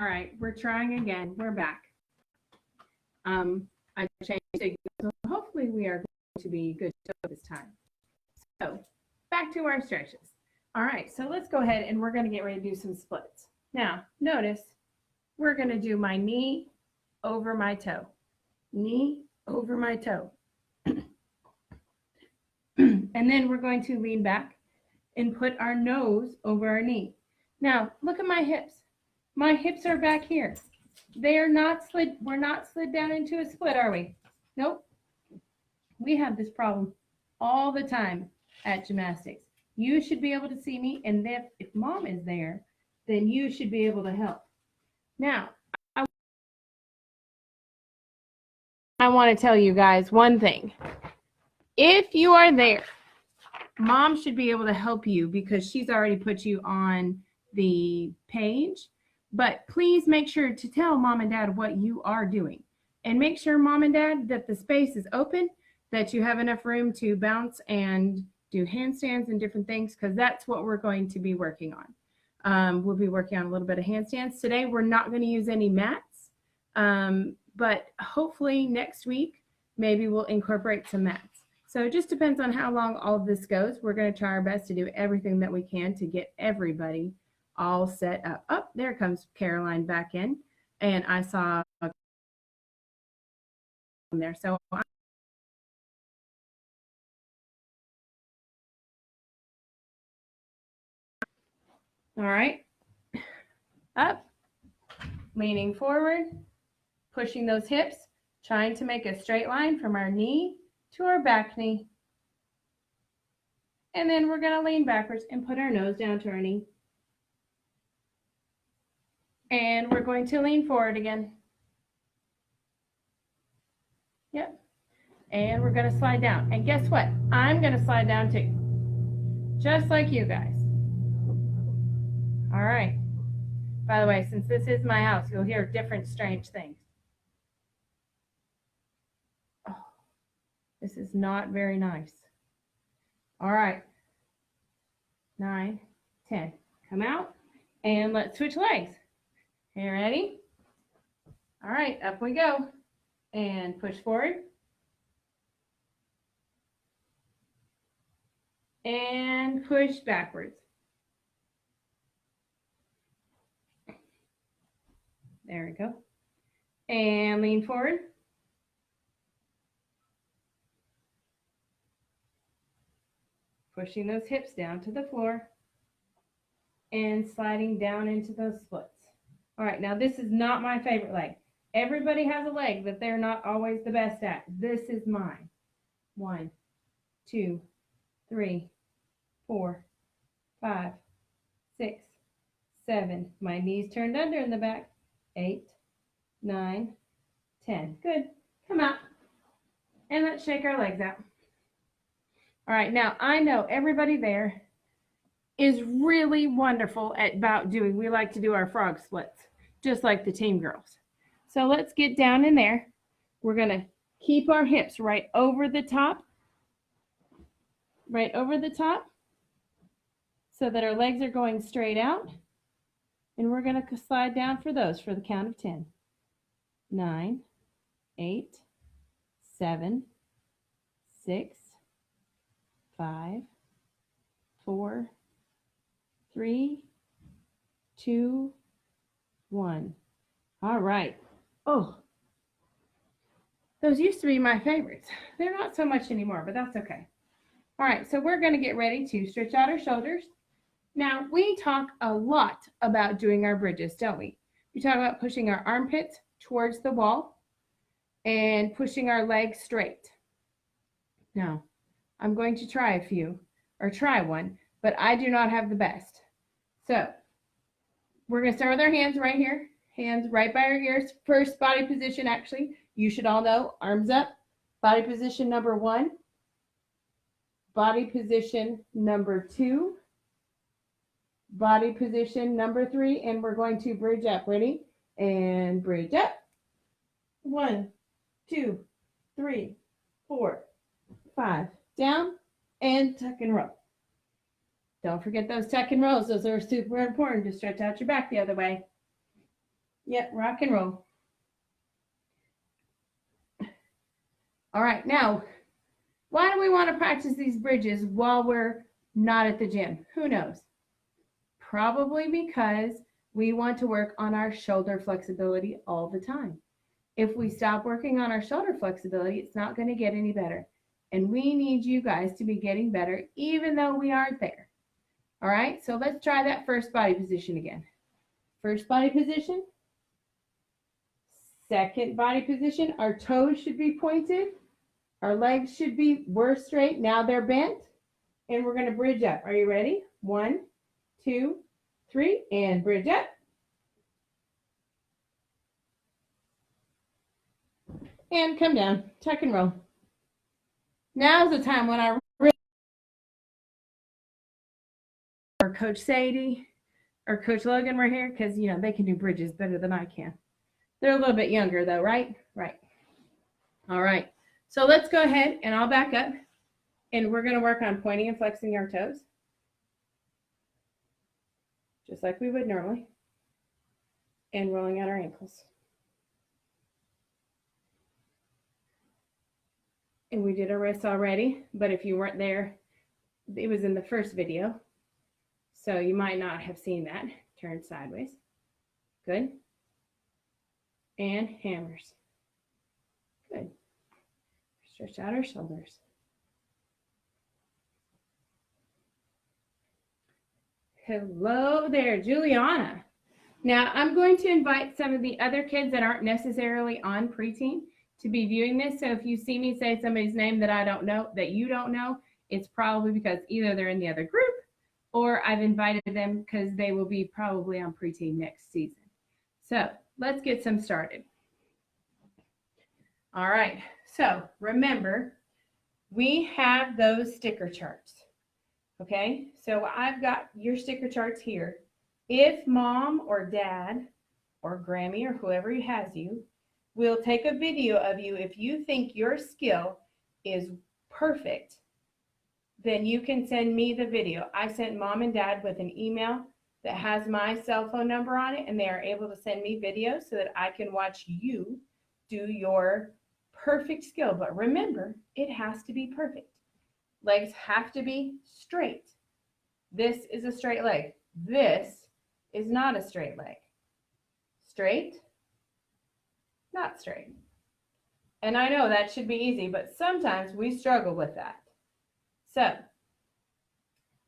All right, we're trying again. We're back. I changed it, so hopefully we are going to be good to go this time. So back to our stretches. All right, so let's go ahead and we're going to get ready to do some splits. Now, notice we're going to do my knee over my toe, knee over my toe. And then we're going to lean back and put our nose over our knee. Now, look at my hips. My hips are back here. They are not slid. We're not slid down into a split, are we? Nope. We have this problem all the time at gymnastics. You should be able to see me, and if mom is there, then you should be able to help. Now, I want to tell you guys one thing. If you are there, mom should be able to help you because she's already put you on the page. But please make sure to tell mom and dad what you are doing. And make sure, mom and dad, that the space is open, that you have enough room to bounce and do handstands and different things, because that's what we're going to be working on. We'll be working on a little bit of handstands. Today, we're not going to use any mats, but hopefully next week, maybe we'll incorporate some mats. So it just depends on how long all of this goes. We're going to try our best to do everything that we can to get everybody all set up. Oh, there comes Caroline back in, and I saw there. So all right, up, leaning forward, pushing those hips, trying to make a straight line from our knee to our back knee. And then we're going to lean backwards and put our nose down to our knee. And we're going to lean forward again. Yep. And we're going to slide down. And guess what? I'm going to slide down too. Just like you guys. All right. By the way, since this is my house, you'll hear different strange things. Oh, this is not very nice. All right. 9, 10. Come out. And let's switch legs. You ready? All right, up we go. And push forward. And push backwards. There we go. And lean forward. Pushing those hips down to the floor. And sliding down into those splits. All right, now this is not my favorite leg. Everybody has a leg that they're not always the best at. This is mine. 1, 2, 3, 4, 5, 6, 7. My knees turned under in the back. 8, 9, 10. Good. Come out. And let's shake our legs out. All right, now I know everybody there is really wonderful about doing, we like to do our frog splits, just like the team girls. So let's get down in there. We're going to keep our hips right over the top, so that our legs are going straight out. And we're going to slide down for those for the count of 10. 9, 8, 7, 6, 5, 4, 3, 2, 1. All right. Oh, those used to be my favorites. They're not so much anymore, but that's okay. All right, so we're going to get ready to stretch out our shoulders. Now, we talk a lot about doing our bridges, don't we? We talk about pushing our armpits towards the wall and pushing our legs straight. Now, I'm going to try one, but I do not have the best. So we're going to start with our hands right here, hands right by our ears. First body position, actually, you should all know, arms up. Body position number 1. Body position number 2. Body position number 3. And we're going to bridge up. Ready? And bridge up. 1, 2, 3, 4, 5. Down and tuck and roll. Don't forget those tuck and rolls. Those are super important to stretch out your back the other way. Yep, rock and roll. All right, now, why do we want to practice these bridges while we're not at the gym? Who knows? Probably because we want to work on our shoulder flexibility all the time. If we stop working on our shoulder flexibility, it's not going to get any better. And we need you guys to be getting better even though we aren't there. All right, so let's try that first body position again. First body position. Second body position. Our toes should be pointed. Our legs were straight. Now they're bent. And we're going to bridge up. Are you ready? 1, 2, 3, and bridge up. And come down. Tuck and roll. Now's the time when I really, or Coach Sadie or Coach Logan were here, because, you know, they can do bridges better than I can. They're a little bit younger though, right? Right. All right. So let's go ahead and I'll back up and we're going to work on pointing and flexing our toes. Just like we would normally. And rolling out our ankles. And we did our wrists already, but if you weren't there, it was in the first video. So you might not have seen that. Turn sideways. Good. And hammers. Good. Stretch out our shoulders. Hello there, Juliana. Now I'm going to invite some of the other kids that aren't necessarily on Preteam to be viewing this. So if you see me say somebody's name that I don't know, that you don't know, it's probably because either they're in the other group or I've invited them because they will be probably on Preteam next season. So let's get some started. All right, so remember, we have those sticker charts, okay? So I've got your sticker charts here. If mom or dad or Grammy or whoever has you will take a video of you, if you think your skill is perfect, then you can send me the video. I sent mom and dad with an email that has my cell phone number on it, and they are able to send me videos so that I can watch you do your perfect skill. But remember, it has to be perfect. Legs have to be straight. This is a straight leg. This is not a straight leg. Straight, not straight. And I know that should be easy, but sometimes we struggle with that. So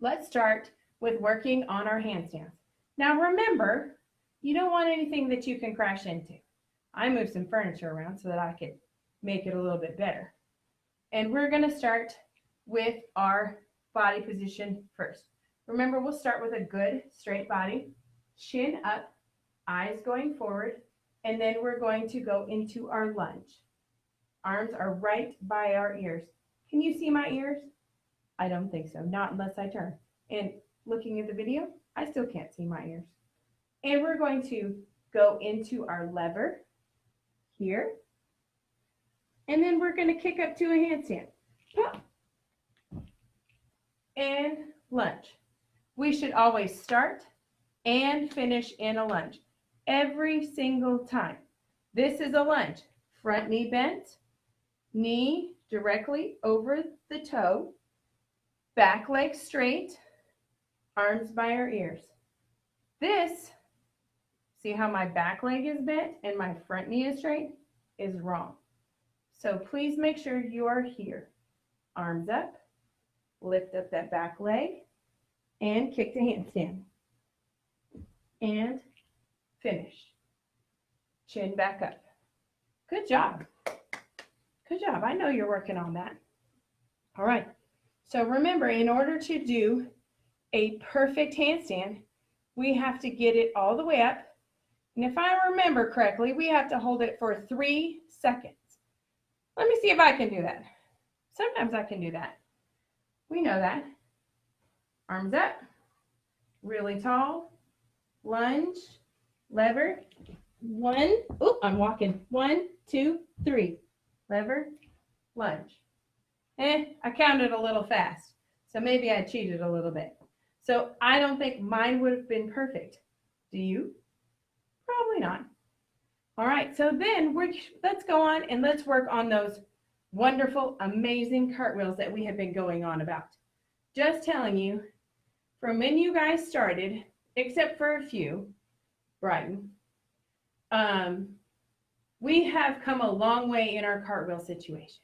let's start with working on our handstands. Now remember, you don't want anything that you can crash into. I moved some furniture around so that I could make it a little bit better. And we're going to start with our body position first. Remember, we'll start with a good straight body, chin up, eyes going forward, and then we're going to go into our lunge. Arms are right by our ears. Can you see my ears? I don't think so, not unless I turn. And looking at the video, I still can't see my ears. And we're going to go into our lever here. And then we're going to kick up to a handstand. Pop. And lunge. We should always start and finish in a lunge every single time. This is a lunge. Front knee bent, knee directly over the toe, back leg straight, arms by our ears. This, see how my back leg is bent and my front knee is straight, is wrong. So please make sure you are here. Arms up, lift up that back leg, and kick to handstand. And finish. Chin back up. Good job. Good job. I know you're working on that. All right. So remember, in order to do a perfect handstand, we have to get it all the way up. And if I remember correctly, we have to hold it for 3 seconds. Let me see if I can do that. Sometimes I can do that. We know that. Arms up, really tall, lunge, lever, 1, oh, I'm walking, 1, 2, 3, lever, lunge. I counted a little fast, so maybe I cheated a little bit. So I don't think mine would have been perfect. Do you? Probably not. All right, so then let's go on and let's work on those wonderful, amazing cartwheels that we have been going on about. Just telling you, from when you guys started, except for a few, Brighton, we have come a long way in our cartwheel situation.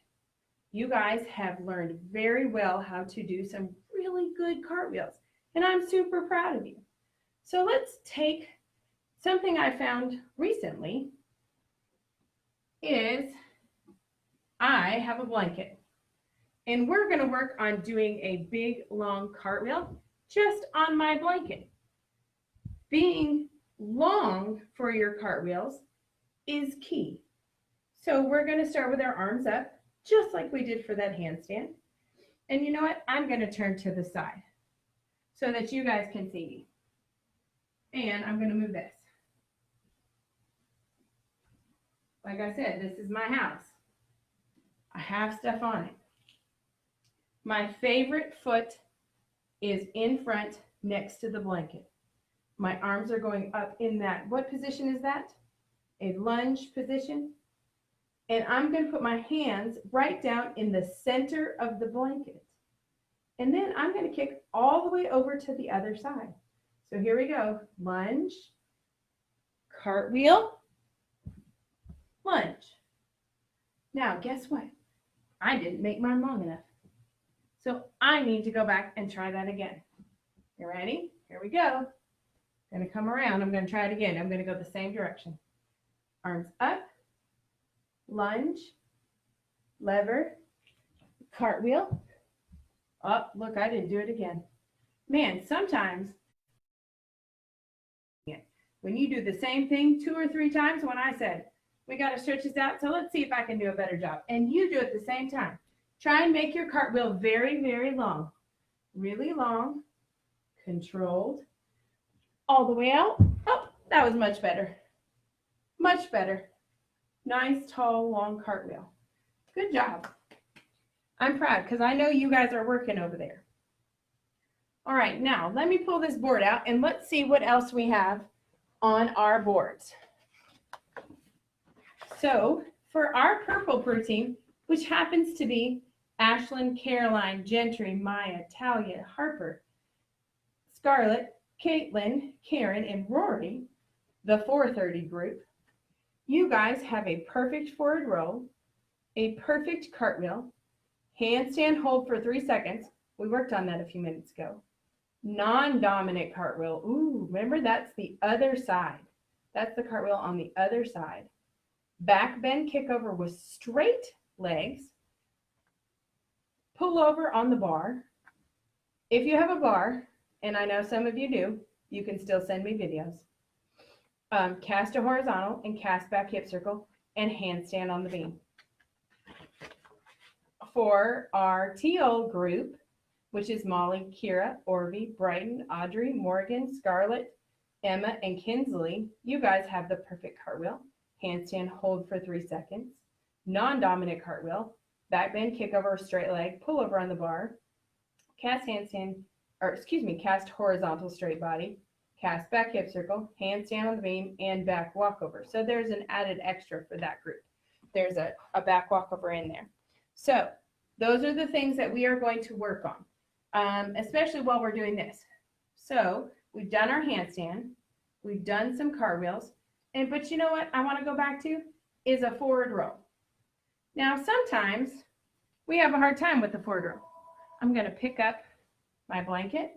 You guys have learned very well how to do some really good cartwheels, and I'm super proud of you. So let's take something I found recently is I have a blanket, and we're going to work on doing a big, long cartwheel just on my blanket. Being long for your cartwheels is key. So we're going to start with our arms up, just like we did for that handstand. And you know what? I'm going to turn to the side so that you guys can see me. And I'm going to move this. Like I said, this is my house. I have stuff on it. My favorite foot is in front next to the blanket. My arms are going up in that. What position is that? A lunge position. And I'm going to put my hands right down in the center of the blanket. And then I'm going to kick all the way over to the other side. So here we go. Lunge, cartwheel, lunge. Now, guess what? I didn't make mine long enough. So I need to go back and try that again. You ready? Here we go. I'm going to come around. I'm going to try it again. I'm going to go the same direction. Arms up, lunge, lever, cartwheel. Oh, look, I didn't do it again. Man, sometimes when you do the same thing 2 or 3 times, when I said, we got to stretch this out, so let's see if I can do a better job. And you do it at the same time. Try and make your cartwheel very, very long. Really long, controlled, all the way out. Oh, that was much better. Much better. Nice, tall, long cartwheel. Good job. I'm proud because I know you guys are working over there. All right, now let me pull this board out and let's see what else we have on our boards. So for our purple Preteam, which happens to be Ashlyn, Caroline, Gentry, Maya, Talia, Harper, Scarlett, Caitlin, Karen, and Rory, the 430 group, you guys have a perfect forward roll, a perfect cartwheel, handstand hold for 3 seconds. We worked on that a few minutes ago. Non-dominant cartwheel. Ooh, remember that's the other side. That's the cartwheel on the other side. Back bend kickover with straight legs. Pull over on the bar. If you have a bar, and I know some of you do, you can still send me videos. Cast a horizontal and cast back hip circle and handstand on the beam. For our teal group, which is Molly, Kira, Orvie, Brighton, Audrey, Morgan, Scarlett, Emma, and Kinsley, you guys have the perfect cartwheel. Handstand hold for 3 seconds. Non-dominant cartwheel. Back bend, kick over, straight leg, pull over on the bar. Cast handstand, cast horizontal straight body. Cast back hip circle, handstand on the beam, and back walkover. So there's an added extra for that group. There's a back walkover in there. So those are the things that we are going to work on, especially while we're doing this. So we've done our handstand. We've done some cartwheels. But you know what I want to go back to is a forward roll. Now, sometimes we have a hard time with the forward roll. I'm going to pick up my blanket,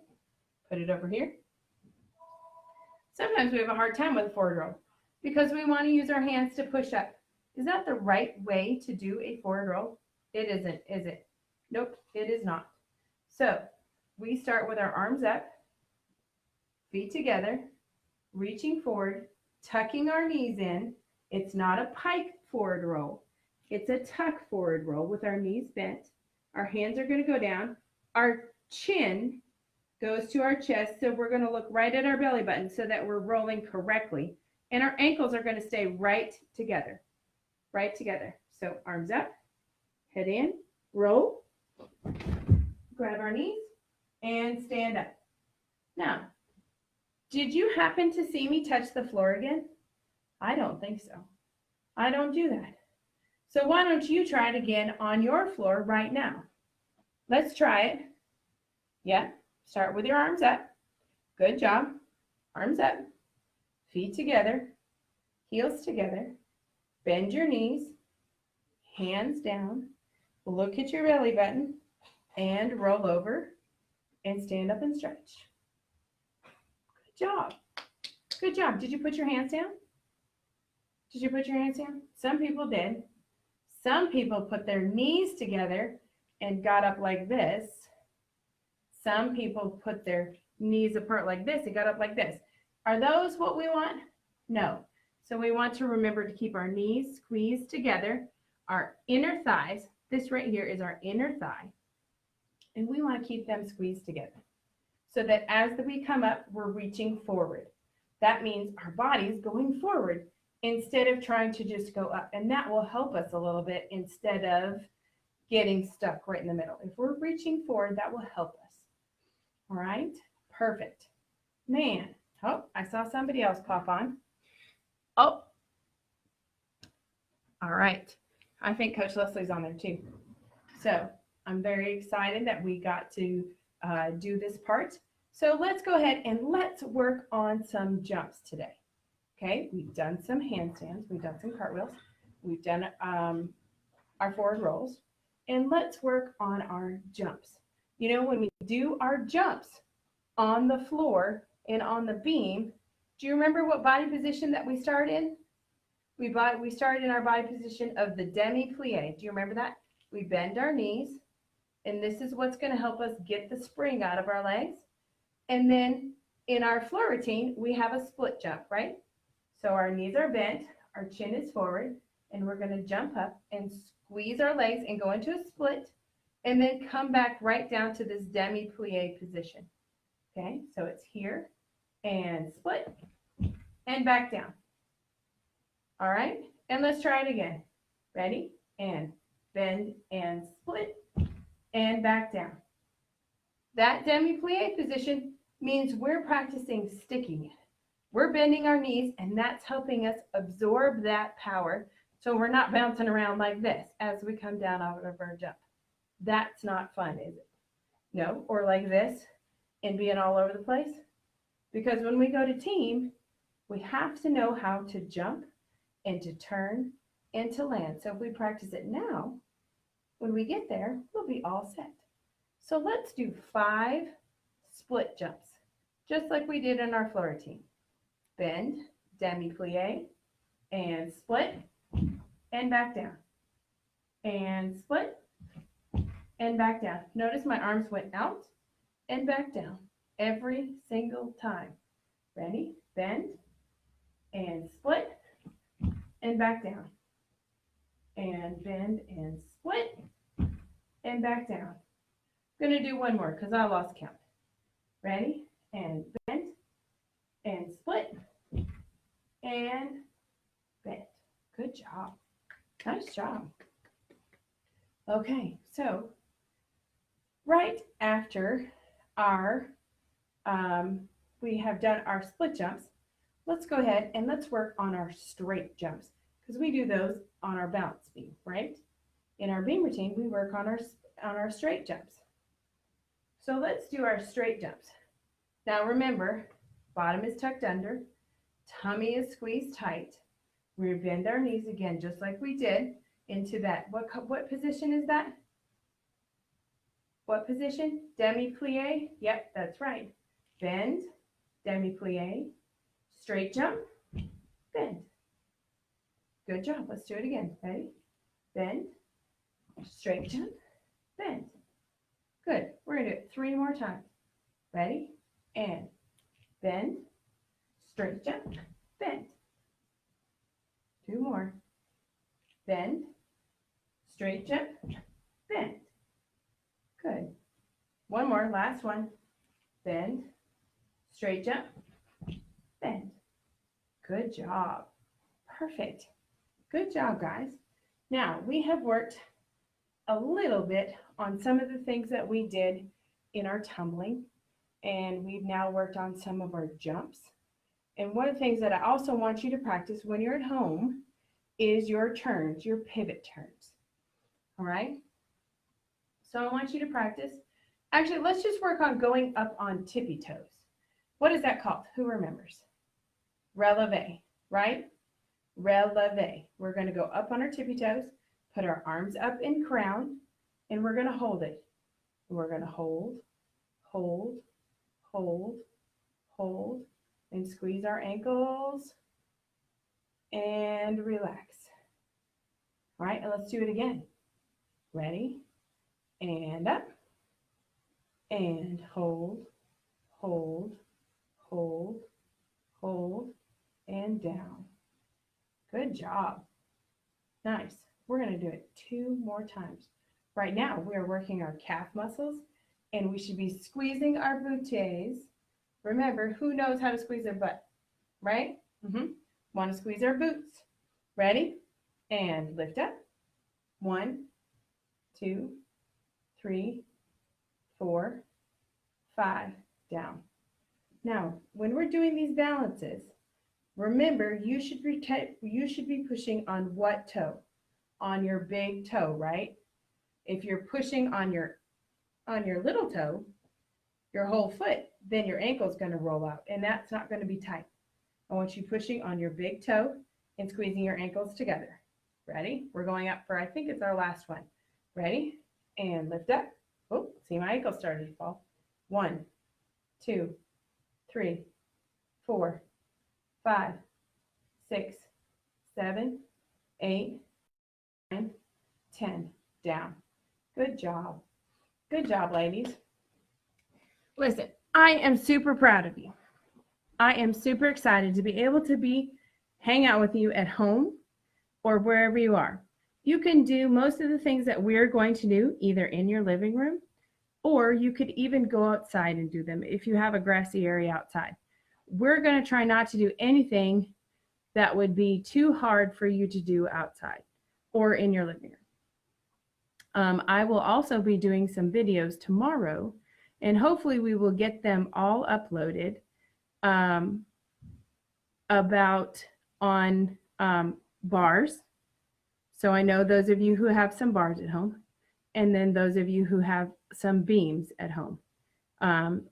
put it over here. Sometimes we have a hard time with a forward roll because we want to use our hands to push up. Is that the right way to do a forward roll? It isn't, is it? Nope, it is not. So we start with our arms up, feet together, reaching forward, tucking our knees in. It's not a pike forward roll. It's a tuck forward roll with our knees bent. Our hands are going to go down. Our chin goes to our chest, so we're going to look right at our belly button so that we're rolling correctly. And our ankles are going to stay right together. Right together. So arms up, head in, roll, grab our knees, and stand up. Now, did you happen to see me touch the floor again? I don't think so. I don't do that. So why don't you try it again on your floor right now? Let's try it. Yeah, start with your arms up. Good job. Arms up, feet together, heels together. Bend your knees, hands down. Look at your belly button and roll over and stand up and stretch. Good job. Good job. Did you put your hands down? Did you put your hands down? Some people did. Some people put their knees together and got up like this. Some people put their knees apart like this and got up like this. Are those what we want? No. So we want to remember to keep our knees squeezed together, our inner thighs. This right here is our inner thigh. And we want to keep them squeezed together so that as we come up, we're reaching forward. That means our body's going forward instead of trying to just go up. And that will help us a little bit instead of getting stuck right in the middle. If we're reaching forward, that will help us. All right, perfect. Man, oh, I saw somebody else pop on. Oh, all right. I think Coach Leslie's on there too. So I'm very excited that we got to do this part. So let's go ahead and let's work on some jumps today. Okay, we've done some handstands, we've done some cartwheels, we've done our forward rolls, and let's work on our jumps. You know, when we do our jumps on the floor and on the beam, do you remember what body position that we start in? We start in our body position of the demi-plie. Do you remember that? We bend our knees, and this is what's going to help us get the spring out of our legs. And then in our floor routine, we have a split jump, right? So our knees are bent, our chin is forward, and we're going to jump up and squeeze our legs and go into a split, and then come back right down to this demi-plie position. Okay, so it's here, and split, and back down. All right, and let's try it again. Ready? And bend and split, and back down. That demi-plie position means we're practicing sticking it. We're bending our knees, and that's helping us absorb that power so we're not bouncing around like this as we come down out of our jump. That's not fun, is it? No, or like this and being all over the place. Because when we go to team, we have to know how to jump and to turn and to land. So if we practice it now, when we get there, we'll be all set. So let's do 5 split jumps, just like we did in our floor routine. Bend, demi-plie, and split, and back down. And split, and back down. Notice my arms went out and back down every single time. Ready? Bend, and split, and back down. And bend and split, and back down. I'm going to do one more because I lost count. Ready? And bend, and split, and bend. Good job. Nice job. Okay, so right after our we have done our split jumps, let's go ahead and let's work on our straight jumps because we do those on our bounce beam, right? In our beam routine, we work on our straight jumps. So let's do our straight jumps. Now remember, bottom is tucked under, tummy is squeezed tight. We bend our knees again, just like we did into that. What position is that? What position? Demi-plie? Yep, that's right. Bend, demi-plie, straight jump, bend. Good job. Let's do it again. Ready? Bend, straight jump, bend. Good. We're going to do it 3 more times. Ready? And bend, straight jump, bend. 2 more. Bend, straight jump, bend. Good. 1 more, last one. Bend, straight jump, bend. Good job. Perfect. Good job, guys. Now, we have worked a little bit on some of the things that we did in our tumbling, and we've now worked on some of our jumps. And one of the things that I also want you to practice when you're at home is your turns, your pivot turns. All right? So I want you to practice. Actually, let's just work on going up on tippy toes. What is that called? Who remembers? Releve, right? Releve. We're going to go up on our tippy toes, put our arms up in crown, and we're going to hold it. We're going to hold, hold, hold, hold, and squeeze our ankles and relax. All right, and let's do it again. Ready? And up, and hold, hold, hold, hold, and down. Good job. Nice. We're going to do it 2 more times. Right now, we are working our calf muscles, and we should be squeezing our booties. Remember, who knows how to squeeze their butt, right? Want to squeeze our boots. Ready? And lift up. 1, 2, 3, 4, 5, down. Now, when we're doing these balances, remember, you should be pushing on what toe? On your big toe, right? If you're pushing on your little toe, your whole foot, then your ankle is going to roll out, and that's not going to be tight. I want you pushing on your big toe and squeezing your ankles together. Ready? We're going up for, I think it's our last one. Ready? And lift up. Oh, see, my ankle started to fall. 1, 2, 3, 4, 5, 6, 7, 8, 9, 10. Down. Good job. Good job, ladies. Listen, I am super proud of you. I am super excited to be able to hang out with you at home or wherever you are. You can do most of the things that we're going to do either in your living room, or you could even go outside and do them if you have a grassy area outside. We're going to try not to do anything that would be too hard for you to do outside or in your living room. I will also be doing some videos tomorrow, and hopefully we will get them all uploaded about on bars. So I know those of you who have some bars at home, and then those of you who have some beams at home.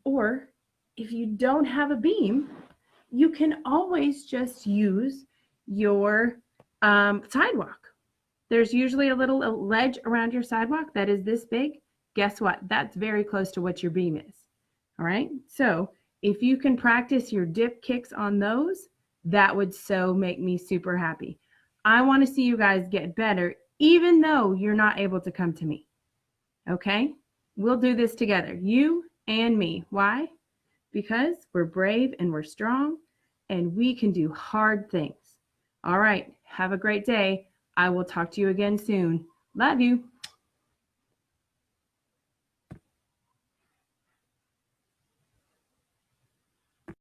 Or if you don't have a beam, you can always just use your sidewalk. There's usually a little ledge around your sidewalk that is this big. Guess what? That's very close to what your beam is. All right. So if you can practice your dip kicks on those, that would so make me super happy. I want to see you guys get better, even though you're not able to come to me. Okay? We'll do this together, you and me. Why? Because we're brave and we're strong, and we can do hard things. All right. Have a great day. I will talk to you again soon. Love you.